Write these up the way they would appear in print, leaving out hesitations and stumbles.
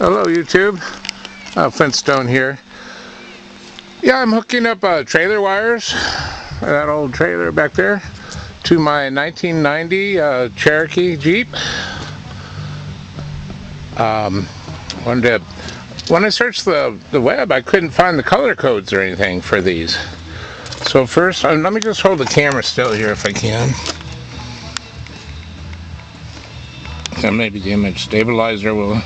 Hello YouTube, Flintstone here. Yeah, I'm hooking up trailer wires, that old trailer back there, to my 1990 Cherokee Jeep. When I searched the web, I couldn't find the color codes or anything for these. So first, let me just hold the camera still here if I can. And maybe the image stabilizer will.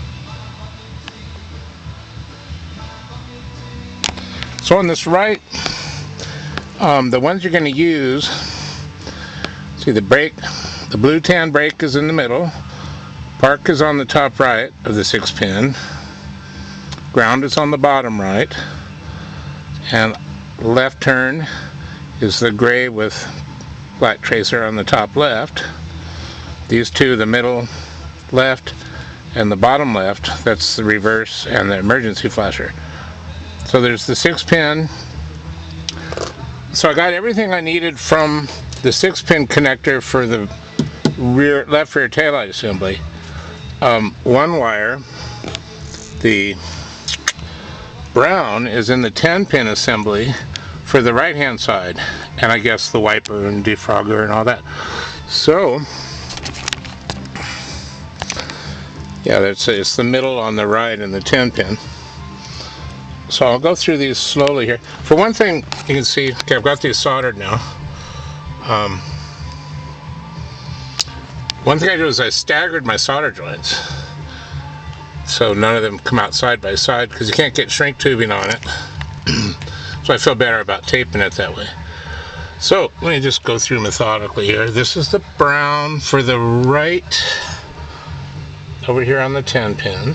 So on this right, the ones you're going to use, see the brake, the blue tan brake is in the middle, park is on the top right of the 6-pin, ground is on the bottom right, and left turn is the gray with black tracer on the top left. These two, the middle left and the bottom left, that's the reverse and the emergency flasher. So there's the 6-pin. So I got everything I needed from the 6-pin connector for the left rear taillight assembly. One wire, the brown, is in the 10-pin assembly for the right hand side, and I guess the wiper and defrogger and all that. So yeah, it's the middle on the right and the 10-pin. So I'll go through these slowly here. For one thing, you can see, okay, I've got these soldered now. One thing I do is I staggered my solder joints, so none of them come out side by side, because you can't get shrink tubing on it. So I feel better about taping it that way. So let me just go through methodically here. This is the brown for the right, over here on the 10-pin,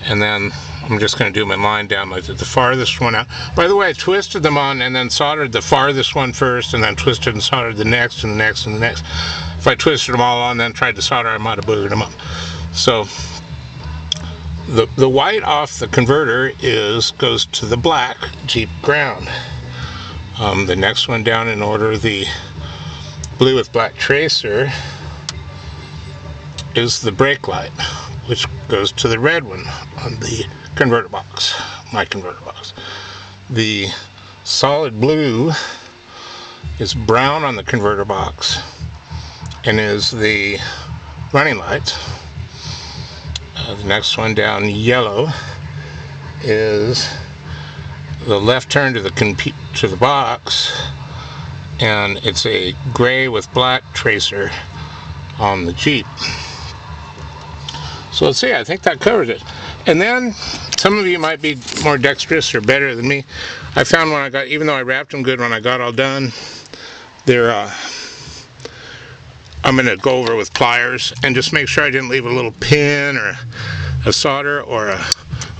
and then I'm just going to do my line down like that, the farthest one out. By the way, I twisted them on and then soldered the farthest one first, and then twisted and soldered the next and the next and the next. If I twisted them all on and then tried to solder, I might have boogered them up. So the white off the converter goes to the black Jeep ground. The next one down in order, the blue with black tracer, is the brake light, which goes to the red one on the converter box, my converter box. The solid blue is brown on the converter box and is the running light. The next one down, yellow, is the left turn to the box, and it's a gray with black tracer on the Jeep. So let's see, I think that covers it. And then some of you might be more dexterous or better than me. I found when I got, even though I wrapped them good when I got all done, I'm going to go over with pliers and just make sure I didn't leave a little pin or a solder or a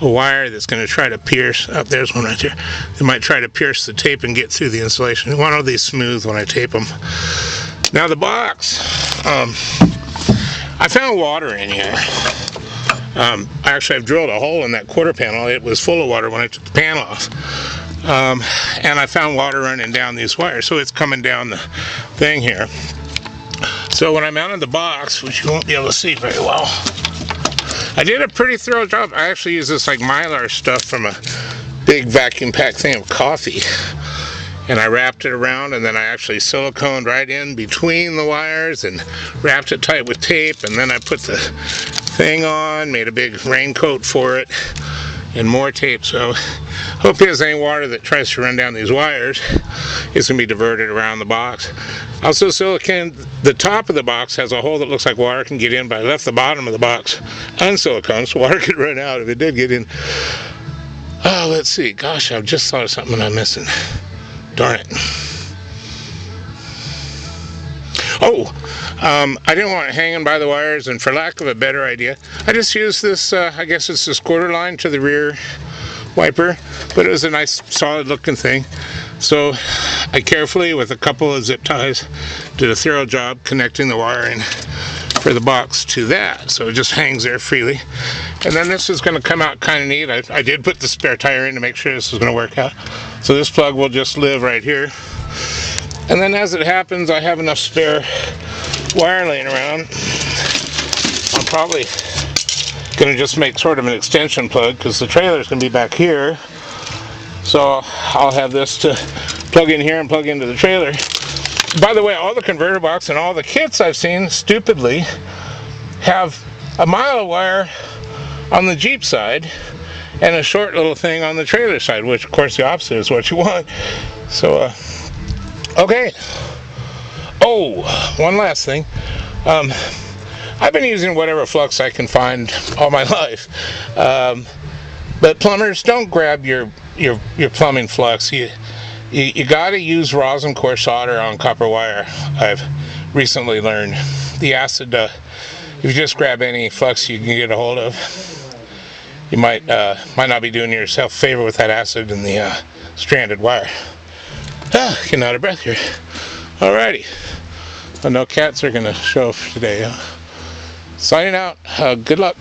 wire that's going to try to pierce. Oh, there's one right there. It might try to pierce the tape and get through the insulation. You want all these smooth when I tape them. Now the box. I found water in here. Actually, I've drilled a hole in that quarter panel. It was full of water when I took the panel off. And I found water running down these wires, so it's coming down the thing here. So when I mounted the box, which you won't be able to see very well, I did a pretty thorough job. I actually used this like Mylar stuff from a big vacuum pack thing of coffee. And I wrapped it around, and then I actually siliconed right in between the wires and wrapped it tight with tape, and then I put the thing on, made a big raincoat for it, and more tape. So hope there's any water that tries to run down these wires is going to be diverted around the box. Also, silicone, the top of the box has a hole that looks like water can get in, but I left the bottom of the box unsiliconed so water could run out if it did get in. Oh, let's see. Gosh, I've just thought of something I'm missing. Darn it. Oh, I didn't want it hanging by the wires, and for lack of a better idea, I just used this, I guess it's this quarter line to the rear wiper, but it was a nice solid looking thing. So I carefully, with a couple of zip ties, did a thorough job connecting the wiring for the box to that, so it just hangs there freely. And then this is going to come out kind of neat. I did put the spare tire in to make sure this is going to work out. So this plug will just live right here. And then as it happens, I have enough spare wire laying around. I'll probably Gonna just make sort of an extension plug because the trailer's gonna be back here. So I'll have this to plug in here and plug into the trailer. By the way, all the converter box and all the kits I've seen, stupidly, have a mile of wire on the Jeep side and a short little thing on the trailer side, which of course the opposite is what you want. So, okay. Oh, one last thing. I've been using whatever flux I can find all my life. But plumbers, don't grab your plumbing flux. You got to use rosin core solder on copper wire. I've recently learned the acid. If you just grab any flux you can get a hold of, you might not be doing yourself a favor with that acid in the stranded wire. Getting out of breath here. Alrighty. No cats are gonna show up today. Signing out. Good luck.